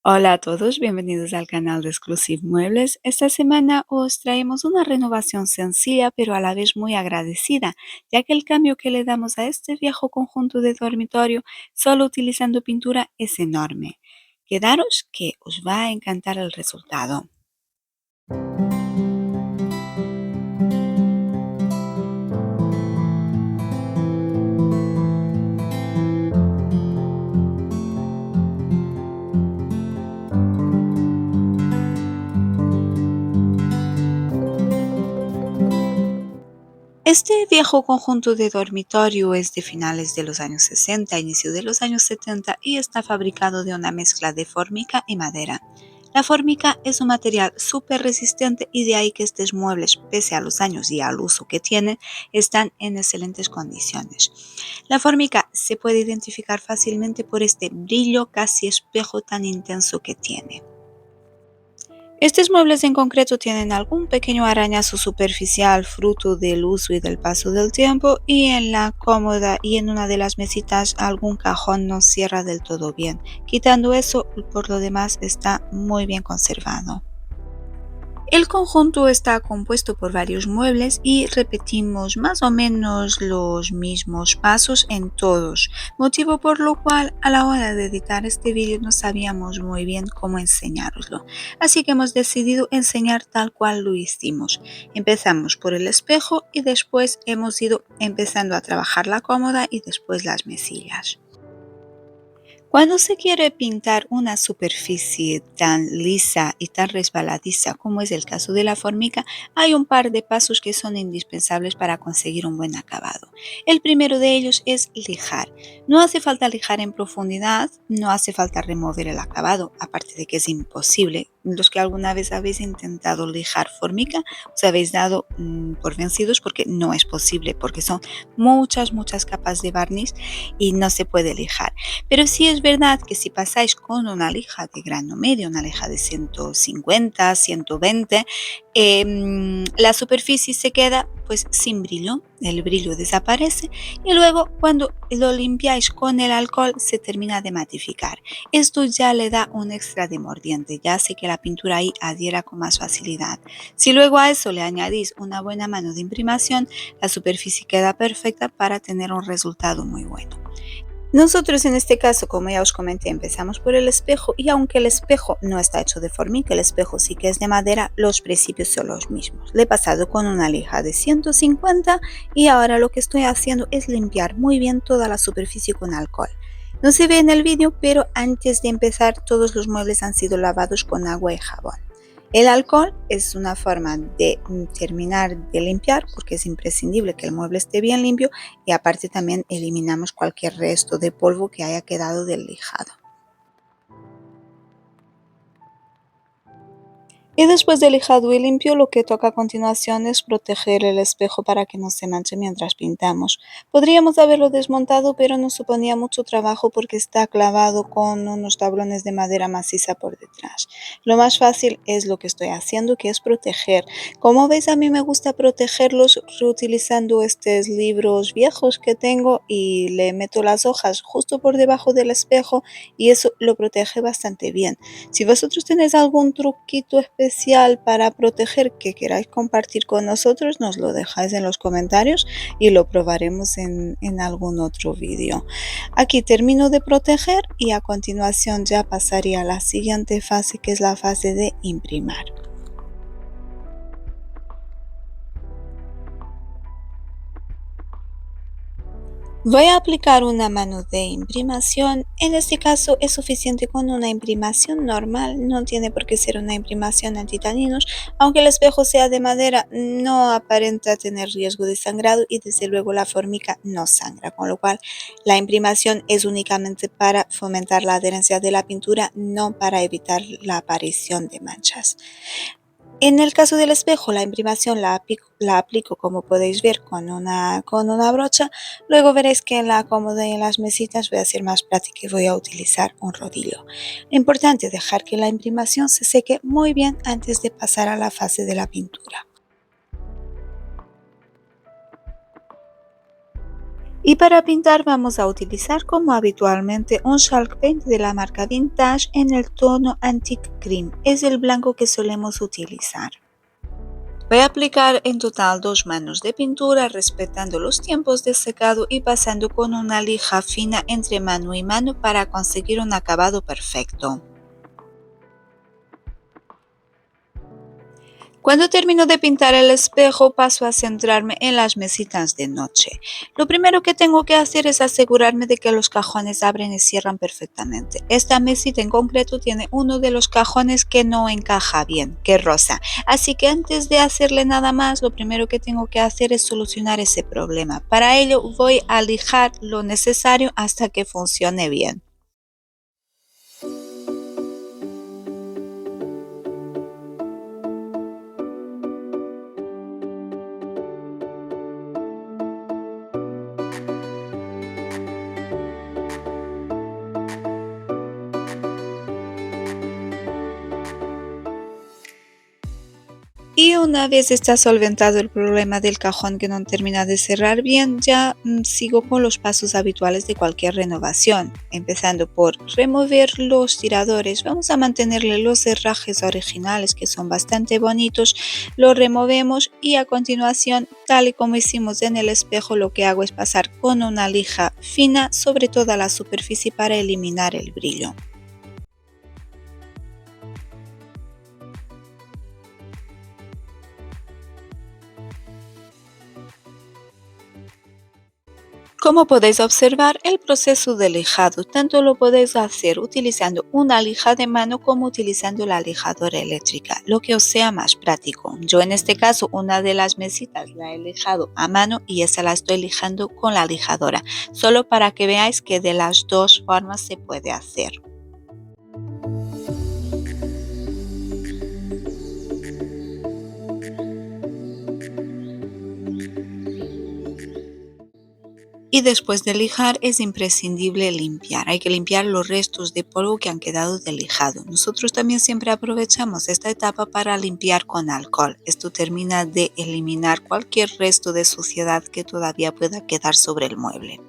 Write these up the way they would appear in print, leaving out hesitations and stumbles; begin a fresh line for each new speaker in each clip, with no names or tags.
Hola a todos, bienvenidos al canal de Exclusive Muebles. Esta semana os traemos una renovación sencilla pero a la vez muy agradecida, ya que el cambio que le damos a este viejo conjunto de dormitorio solo utilizando pintura es enorme. Quedaros que os va a encantar el resultado. Este viejo conjunto de dormitorio es de finales de los años 60, inicio de los años 70 y está fabricado de una mezcla de fórmica y madera. La fórmica es un material súper resistente y de ahí que estos muebles, pese a los años y al uso que tienen, están en excelentes condiciones. La fórmica se puede identificar fácilmente por este brillo casi espejo tan intenso que tiene. Estos muebles en concreto tienen algún pequeño arañazo superficial fruto del uso y del paso del tiempo, y en la cómoda y en una de las mesitas algún cajón no cierra del todo bien. Quitando eso, por lo demás está muy bien conservado. El conjunto está compuesto por varios muebles y repetimos más o menos los mismos pasos en todos, motivo por lo cual a la hora de editar este vídeo no sabíamos muy bien cómo enseñároslo, así que hemos decidido enseñar tal cual lo hicimos. Empezamos por el espejo y después hemos ido empezando a trabajar la cómoda y después las mesillas. Cuando se quiere pintar una superficie tan lisa y tan resbaladiza como es el caso de la formica, hay un par de pasos que son indispensables para conseguir un buen acabado. El primero de ellos es lijar. No hace falta lijar en profundidad, no hace falta remover el acabado, aparte de que es imposible. Los que alguna vez habéis intentado lijar formica, os habéis dado por vencidos porque no es posible, porque son muchas capas de barniz y no se puede lijar. Pero sí es verdad que si pasáis con una lija de grano medio, una lija de 150, 120, la superficie se queda pues sin brillo, el brillo desaparece y luego cuando lo limpiáis con el alcohol se termina de matificar. Esto ya le da un extra de mordiente, ya hace que la pintura ahí adhiera con más facilidad. Si luego a eso le añadís una buena mano de imprimación, la superficie queda perfecta para tener un resultado muy bueno. Nosotros en este caso, como ya os comenté, empezamos por el espejo y aunque el espejo no está hecho de formica, el espejo sí que es de madera, los principios son los mismos. Le he pasado con una lija de 150 y ahora lo que estoy haciendo es limpiar muy bien toda la superficie con alcohol. No se ve en el vídeo, pero antes de empezar todos los muebles han sido lavados con agua y jabón. El alcohol es una forma de terminar de limpiar porque es imprescindible que el mueble esté bien limpio y aparte también eliminamos cualquier resto de polvo que haya quedado del lijado. Y después de lijado y limpio, lo que toca a continuación es proteger el espejo para que no se manche mientras pintamos. Podríamos haberlo desmontado, pero nos suponía mucho trabajo porque está clavado con unos tablones de madera maciza por detrás. Lo más fácil es lo que estoy haciendo, que es proteger. Como veis, a mí me gusta protegerlos reutilizando estos libros viejos que tengo y le meto las hojas justo por debajo del espejo y eso lo protege bastante bien. Si vosotros tenéis algún truquito especial para proteger que queráis compartir con nosotros, nos lo dejáis en los comentarios y lo probaremos en algún otro vídeo. Aquí termino de proteger y a continuación ya pasaría a la siguiente fase, que es la fase de imprimar. Voy a aplicar una mano de imprimación. En este caso es suficiente con una imprimación normal, no tiene por qué ser una imprimación antitaninos. Aunque el espejo sea de madera, no aparenta tener riesgo de sangrado y desde luego la formica no sangra, con lo cual la imprimación es únicamente para fomentar la adherencia de la pintura, no para evitar la aparición de manchas. En el caso del espejo, la imprimación la aplico, como podéis ver, con una brocha. Luego veréis que en la cómoda y en las mesitas voy a ser más práctica y voy a utilizar un rodillo. Importante dejar que la imprimación se seque muy bien antes de pasar a la fase de la pintura. Y para pintar vamos a utilizar como habitualmente un Chalk Paint de la marca Vintage en el tono Antique Cream. Es el blanco que solemos utilizar. Voy a aplicar en total 2 manos de pintura respetando los tiempos de secado y pasando con una lija fina entre mano y mano para conseguir un acabado perfecto. Cuando termino de pintar el espejo, paso a centrarme en las mesitas de noche. Lo primero que tengo que hacer es asegurarme de que los cajones abren y cierran perfectamente. Esta mesita en concreto tiene uno de los cajones que no encaja bien, que es rosa. Así que antes de hacerle nada más, lo primero que tengo que hacer es solucionar ese problema. Para ello voy a lijar lo necesario hasta que funcione bien. Y una vez está solventado el problema del cajón que no termina de cerrar bien, ya sigo con los pasos habituales de cualquier renovación, empezando por remover los tiradores. Vamos a mantenerle los herrajes originales que son bastante bonitos, los removemos y a continuación, tal y como hicimos en el espejo, lo que hago es pasar con una lija fina sobre toda la superficie para eliminar el brillo. Como podéis observar, el proceso de lijado tanto lo podéis hacer utilizando una lija de mano como utilizando la lijadora eléctrica, lo que os sea más práctico. Yo en este caso una de las mesitas la he lijado a mano y esa la estoy lijando con la lijadora, solo para que veáis que de las dos formas se puede hacer. Y después de lijar es imprescindible limpiar. Hay que limpiar los restos de polvo que han quedado del lijado. Nosotros también siempre aprovechamos esta etapa para limpiar con alcohol. Esto termina de eliminar cualquier resto de suciedad que todavía pueda quedar sobre el mueble.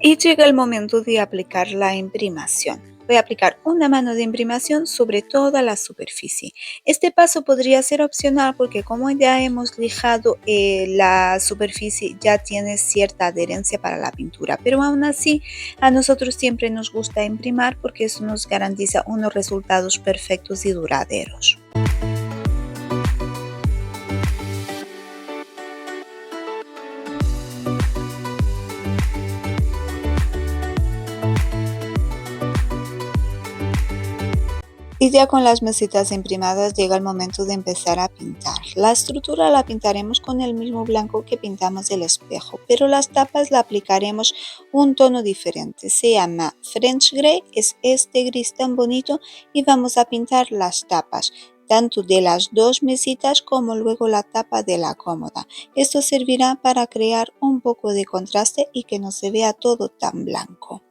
Y llega el momento de aplicar la imprimación. Voy a aplicar una mano de imprimación sobre toda la superficie. Este paso podría ser opcional porque como ya hemos lijado la superficie ya tiene cierta adherencia para la pintura, pero aún así a nosotros siempre nos gusta imprimar porque eso nos garantiza unos resultados perfectos y duraderos. Y ya con las mesitas imprimadas llega el momento de empezar a pintar. La estructura la pintaremos con el mismo blanco que pintamos el espejo, pero las tapas la aplicaremos un tono diferente. Se llama French Grey, es este gris tan bonito y vamos a pintar las tapas tanto de las dos mesitas como luego la tapa de la cómoda. Esto servirá para crear un poco de contraste y que no se vea todo tan blanco.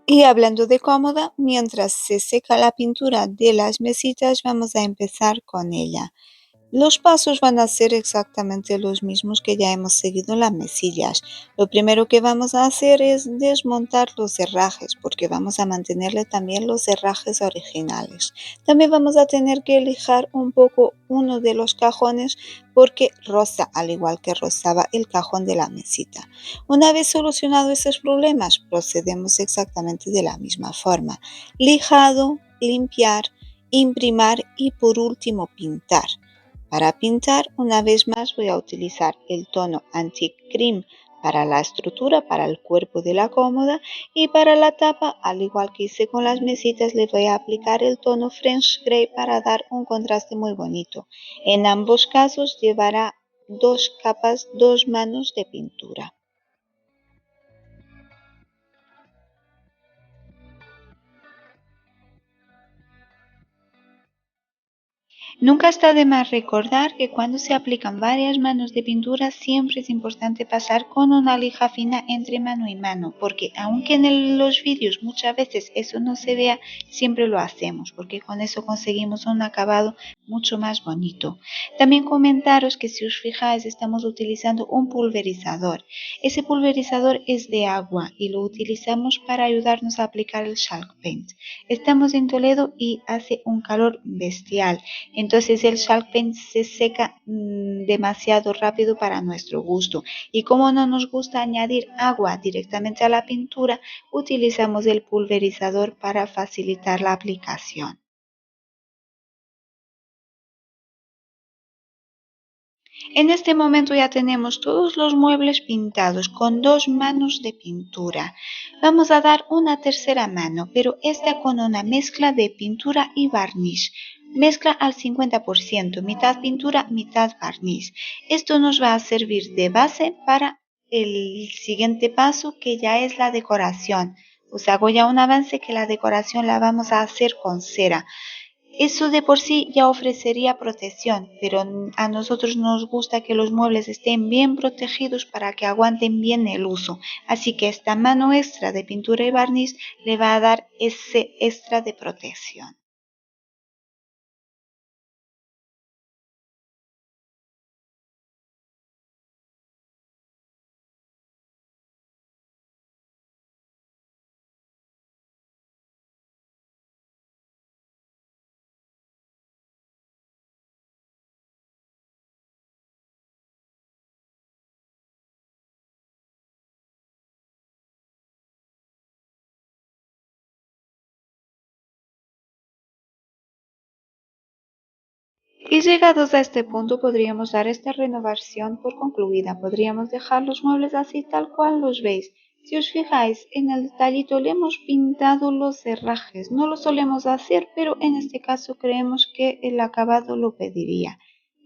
Y hablando de cómoda, mientras se seca la pintura de las mesitas, vamos a empezar con ella. Los pasos van a ser exactamente los mismos que ya hemos seguido en las mesillas. Lo primero que vamos a hacer es desmontar los herrajes, porque vamos a mantenerle también los herrajes originales. También vamos a tener que lijar un poco uno de los cajones porque roza, al igual que rozaba el cajón de la mesita. Una vez solucionado esos problemas, procedemos exactamente de la misma forma. Lijado, limpiar, imprimar y por último pintar. Para pintar, una vez más voy a utilizar el tono Antique Cream para la estructura, para el cuerpo de la cómoda y para la tapa, al igual que hice con las mesitas, le voy a aplicar el tono French Grey para dar un contraste muy bonito. En ambos casos llevará dos capas, dos manos de pintura. Nunca está de más recordar que cuando se aplican varias manos de pintura siempre es importante pasar con una lija fina entre mano y mano, porque aunque en los vídeos muchas veces eso no se vea, siempre lo hacemos, porque con eso conseguimos un acabado mucho más bonito. También comentaros que si os fijáis estamos utilizando un pulverizador. Ese pulverizador es de agua y lo utilizamos para ayudarnos a aplicar el Chalk Paint. Estamos en Toledo y hace un calor bestial. Entonces el Chalk Paint se seca demasiado rápido para nuestro gusto y como no nos gusta añadir agua directamente a la pintura, utilizamos el pulverizador para facilitar la aplicación. En este momento ya tenemos todos los muebles pintados con 2 manos de pintura. Vamos a dar una tercera mano, pero esta con una mezcla de pintura y barniz. Mezcla al 50%, mitad pintura, mitad barniz. Esto nos va a servir de base para el siguiente paso, que ya es la decoración. Os hago ya un avance que la decoración la vamos a hacer con cera. Eso de por sí ya ofrecería protección, pero a nosotros nos gusta que los muebles estén bien protegidos para que aguanten bien el uso. Así que esta mano extra de pintura y barniz le va a dar ese extra de protección. Y llegados a este punto podríamos dar esta renovación por concluida. Podríamos dejar los muebles así tal cual los veis. Si os fijáis, en el detallito le hemos pintado los herrajes. No lo solemos hacer, pero en este caso creemos que el acabado lo pediría.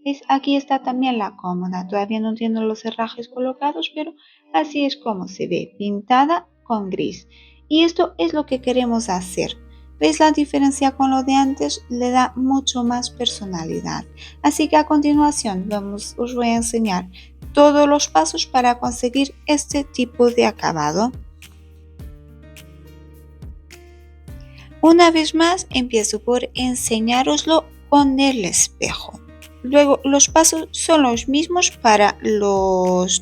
¿Ves? Aquí está también la cómoda. Todavía no tiene los herrajes colocados, pero así es como se ve, pintada con gris. Y esto es lo que queremos hacer. ¿Veis la diferencia con lo de antes? Le da mucho más personalidad. Así que a continuación os voy a enseñar todos los pasos para conseguir este tipo de acabado. Una vez más empiezo por enseñároslo con el espejo. Luego los pasos son los mismos para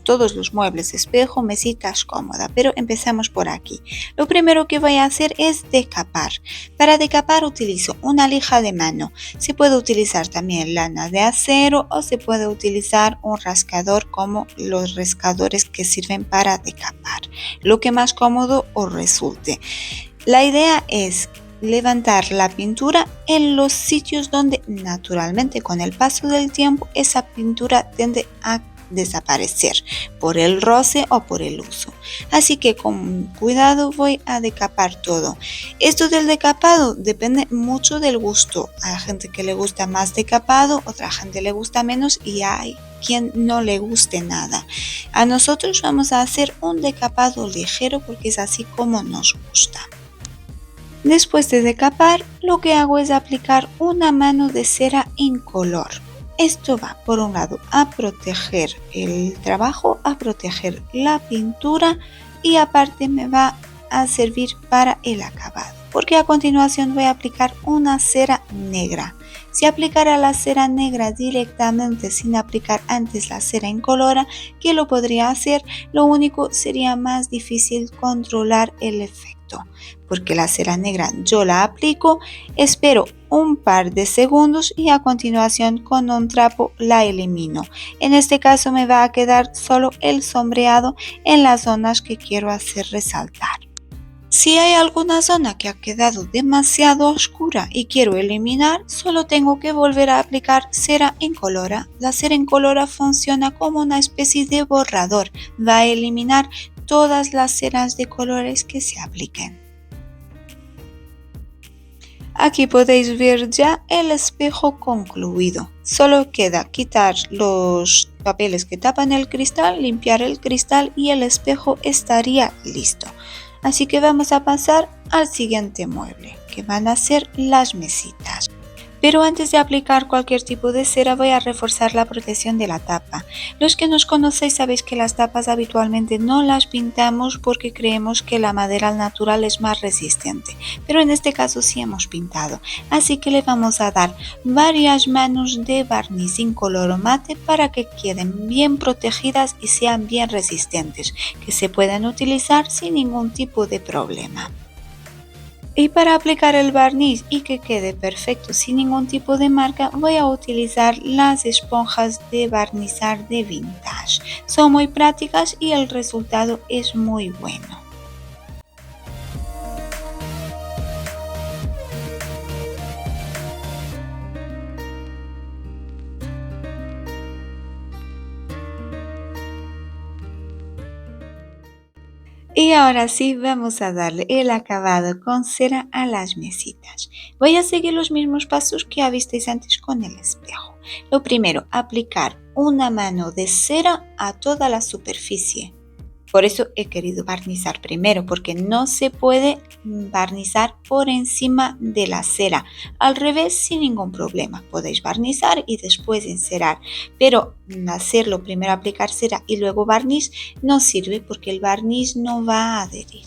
todos los muebles, espejo, mesitas, cómoda, pero empezamos por aquí. Lo primero que voy a hacer es decapar. Para decapar utilizo una lija de mano. Se puede utilizar también lana de acero o se puede utilizar un rascador como los rascadores que sirven para decapar, lo que más cómodo os resulte. La idea es levantar la pintura en los sitios donde naturalmente con el paso del tiempo esa pintura tiende a desaparecer por el roce o por el uso. Así que con cuidado voy a decapar todo. Esto del decapado depende mucho del gusto. Hay gente que le gusta más decapado, otra gente le gusta menos y hay quien no le guste nada. A nosotros vamos a hacer un decapado ligero porque es así como nos gusta. Después de decapar, lo que hago es aplicar una mano de cera incolor. Esto va, por un lado, a proteger el trabajo, a proteger la pintura y aparte me va a servir para el acabado. Porque a continuación voy a aplicar una cera negra. Si aplicara la cera negra directamente sin aplicar antes la cera incolora, que lo podría hacer, lo único sería más difícil controlar el efecto. Porque la cera negra yo la aplico, espero un par de segundos y a continuación con un trapo la elimino. En este caso me va a quedar solo el sombreado en las zonas que quiero hacer resaltar. Si hay alguna zona que ha quedado demasiado oscura y quiero eliminar, solo tengo que volver a aplicar cera incolora. La cera incolora funciona como una especie de borrador, va a eliminar todas las ceras de colores que se apliquen. Aquí podéis ver ya el espejo concluido. Solo queda quitar los papeles que tapan el cristal, limpiar el cristal y el espejo estaría listo. Así que vamos a pasar al siguiente mueble, que van a ser las mesitas. Pero antes de aplicar cualquier tipo de cera voy a reforzar la protección de la tapa. Los que nos conocéis sabéis que las tapas habitualmente no las pintamos porque creemos que la madera al natural es más resistente, pero en este caso sí hemos pintado, así que le vamos a dar varias manos de barniz incoloro mate para que queden bien protegidas y sean bien resistentes, que se puedan utilizar sin ningún tipo de problema. Y para aplicar el barniz y que quede perfecto sin ningún tipo de marca, voy a utilizar las esponjas de barnizar de Vintage. Son muy prácticas y el resultado es muy bueno. Y ahora sí vamos a darle el acabado con cera a las mesitas. Voy a seguir los mismos pasos que visteis antes con el espejo. Lo primero, aplicar una mano de cera a toda la superficie. Por eso he querido barnizar primero, porque no se puede barnizar por encima de la cera. Al revés, sin ningún problema. Podéis barnizar y después encerar. Pero hacerlo primero aplicar cera y luego barniz no sirve porque el barniz no va a adherir.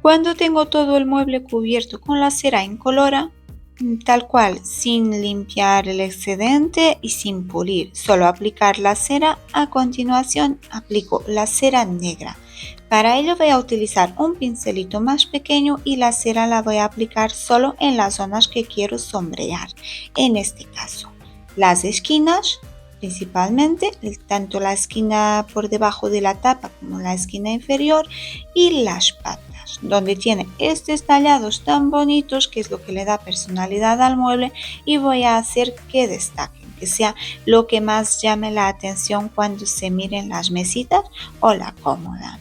Cuando tengo todo el mueble cubierto con la cera incolora, tal cual, sin limpiar el excedente y sin pulir, solo aplicar la cera. A continuación aplico la cera negra. Para ello voy a utilizar un pincelito más pequeño y la cera la voy a aplicar solo en las zonas que quiero sombrear. En este caso, las esquinas principalmente, tanto la esquina por debajo de la tapa como la esquina inferior y las patas, donde tiene estos tallados tan bonitos que es lo que le da personalidad al mueble y voy a hacer que destaquen, que sea lo que más llame la atención cuando se miren las mesitas o la cómoda.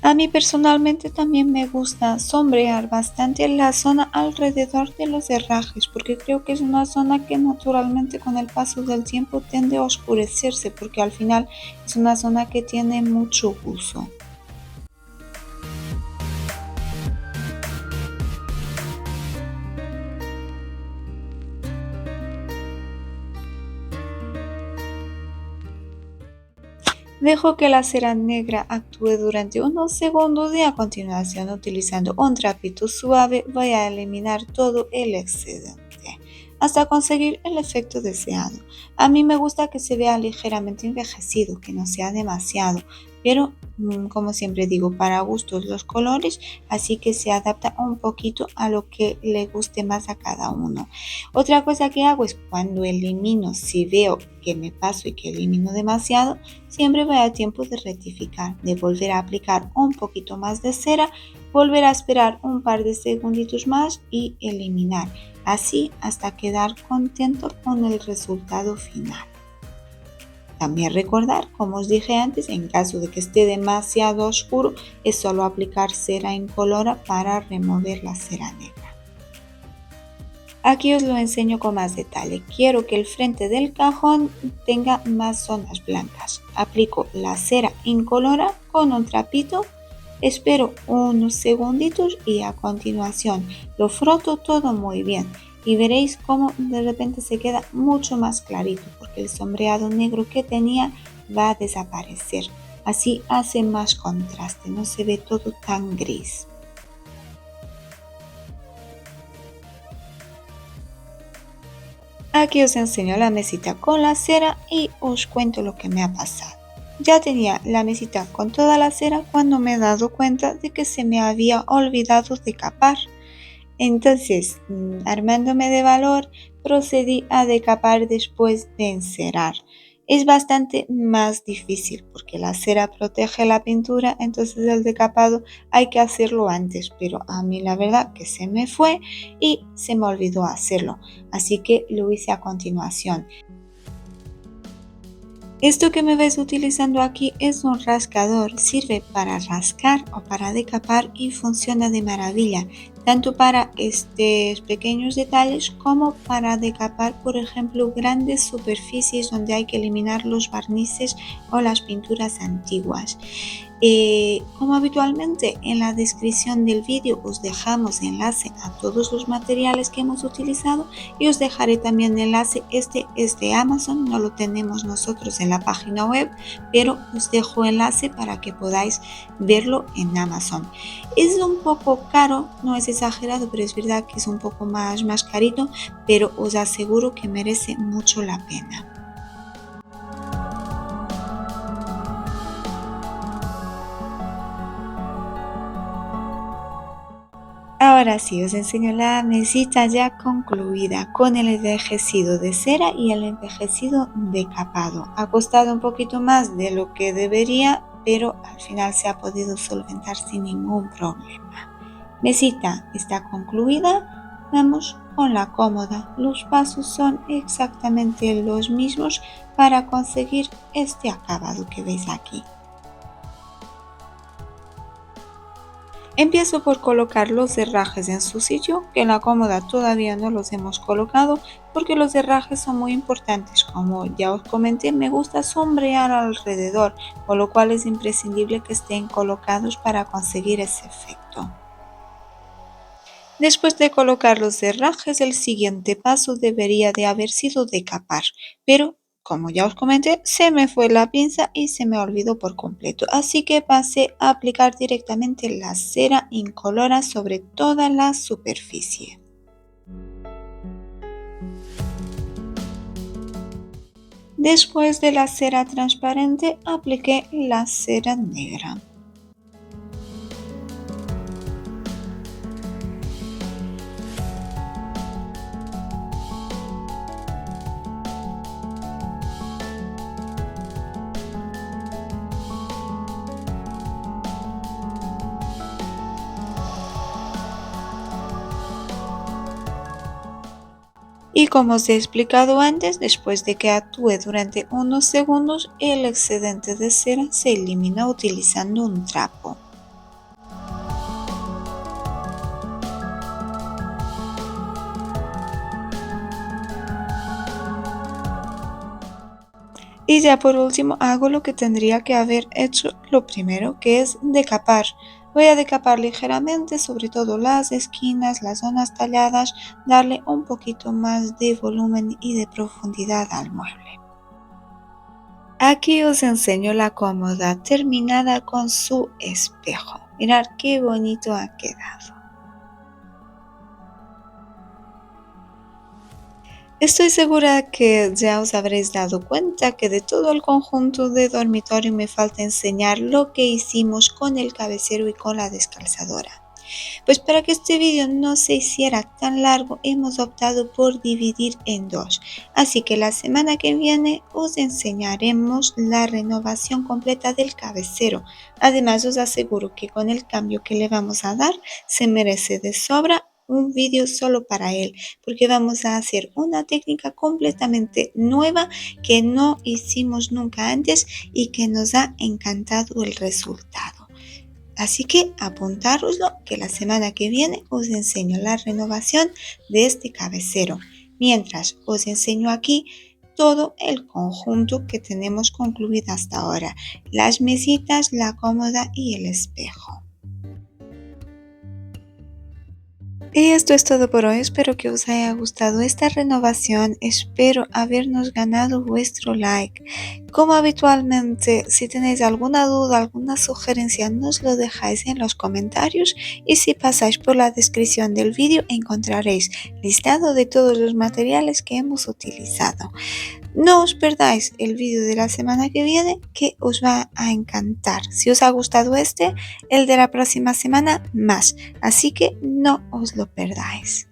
A mí personalmente también me gusta sombrear bastante la zona alrededor de los herrajes porque creo que es una zona que naturalmente con el paso del tiempo tiende a oscurecerse porque al final es una zona que tiene mucho uso. Dejo que la cera negra actúe durante unos segundos y a continuación, utilizando un trapito suave, voy a eliminar todo el excedente hasta conseguir el efecto deseado. A mí me gusta que se vea ligeramente envejecido, que no sea demasiado, pero como siempre digo, para gustos los colores, así que se adapta un poquito a lo que le guste más a cada uno. Otra cosa que hago es cuando elimino, si veo que me paso y que elimino demasiado, siempre voy a tiempo de rectificar, de volver a aplicar un poquito más de cera, volver a esperar un par de segunditos más y eliminar, así hasta quedar contento con el resultado final. También recordar, como os dije antes, en caso de que esté demasiado oscuro, es solo aplicar cera incolora para remover la cera negra. Aquí os lo enseño con más detalle. Quiero que el frente del cajón tenga más zonas blancas. Aplico la cera incolora con un trapito, espero unos segunditos y a continuación lo froto todo muy bien. Y veréis cómo de repente se queda mucho más clarito porque el sombreado negro que tenía va a desaparecer. Así hace más contraste, no se ve todo tan gris. Aquí os enseño la mesita con la cera y os cuento lo que me ha pasado. Ya tenía la mesita con toda la cera cuando me he dado cuenta de que se me había olvidado decapar. Entonces, armándome de valor, procedí a decapar después de encerar. Es bastante más difícil porque la cera protege la pintura, entonces el decapado hay que hacerlo antes, pero a mí la verdad que se me fue y se me olvidó hacerlo, así que lo hice a continuación. Esto que me ves utilizando aquí es un rascador, sirve para rascar o para decapar y funciona de maravilla, tanto para estos pequeños detalles como para decapar, por ejemplo, grandes superficies donde hay que eliminar los barnices o las pinturas antiguas. Como habitualmente en la descripción del vídeo os dejamos enlace a todos los materiales que hemos utilizado y os dejaré también enlace, este es de Amazon, no lo tenemos nosotros en la página web, pero os dejo enlace para que podáis verlo en Amazon. Es un poco caro, no es exagerado, pero es verdad que es un poco más carito, pero os aseguro que merece mucho la pena. Ahora sí, os enseño la mesita ya concluida con el envejecido de cera y el envejecido decapado. Ha costado un poquito más de lo que debería, pero al final se ha podido solventar sin ningún problema. Mesita está concluida, vamos con la cómoda. Los pasos son exactamente los mismos para conseguir este acabado que veis aquí. Empiezo por colocar los herrajes en su sitio, que en la cómoda todavía no los hemos colocado porque los herrajes son muy importantes. Como ya os comenté, me gusta sombrear alrededor, por lo cual es imprescindible que estén colocados para conseguir ese efecto. Después de colocar los herrajes, el siguiente paso debería de haber sido decapar, pero como ya os comenté, se me fue la pinza y se me olvidó por completo, así que pasé a aplicar directamente la cera incolora sobre toda la superficie. Después de la cera transparente, apliqué la cera negra. Y como os he explicado antes, después de que actúe durante unos segundos, el excedente de cera se elimina utilizando un trapo. Y ya por último hago lo que tendría que haber hecho lo primero, que es decapar. Voy a decapar ligeramente, sobre todo las esquinas, las zonas talladas, darle un poquito más de volumen y de profundidad al mueble. Aquí os enseño la cómoda terminada con su espejo. Mirad qué bonito ha quedado. Estoy segura que ya os habréis dado cuenta que de todo el conjunto de dormitorio me falta enseñar lo que hicimos con el cabecero y con la descalzadora. Pues para que este vídeo no se hiciera tan largo, hemos optado por dividir en dos. Así que la semana que viene os enseñaremos la renovación completa del cabecero. Además, os aseguro que con el cambio que le vamos a dar, se merece de sobra un vídeo solo para él, porque vamos a hacer una técnica completamente nueva que no hicimos nunca antes y que nos ha encantado el resultado. Así que apuntároslo, que la semana que viene os enseño la renovación de este cabecero, mientras os enseño aquí todo el conjunto que tenemos concluido hasta ahora, las mesitas, la cómoda y el espejo. Y esto es todo por hoy, espero que os haya gustado esta renovación, espero habernos ganado vuestro like. Como habitualmente, si tenéis alguna duda, alguna sugerencia, nos lo dejáis en los comentarios y si pasáis por la descripción del vídeo encontraréis listado de todos los materiales que hemos utilizado. No os perdáis el vídeo de la semana que viene, que os va a encantar. Si os ha gustado este, el de la próxima semana más. Así que no os lo perdáis.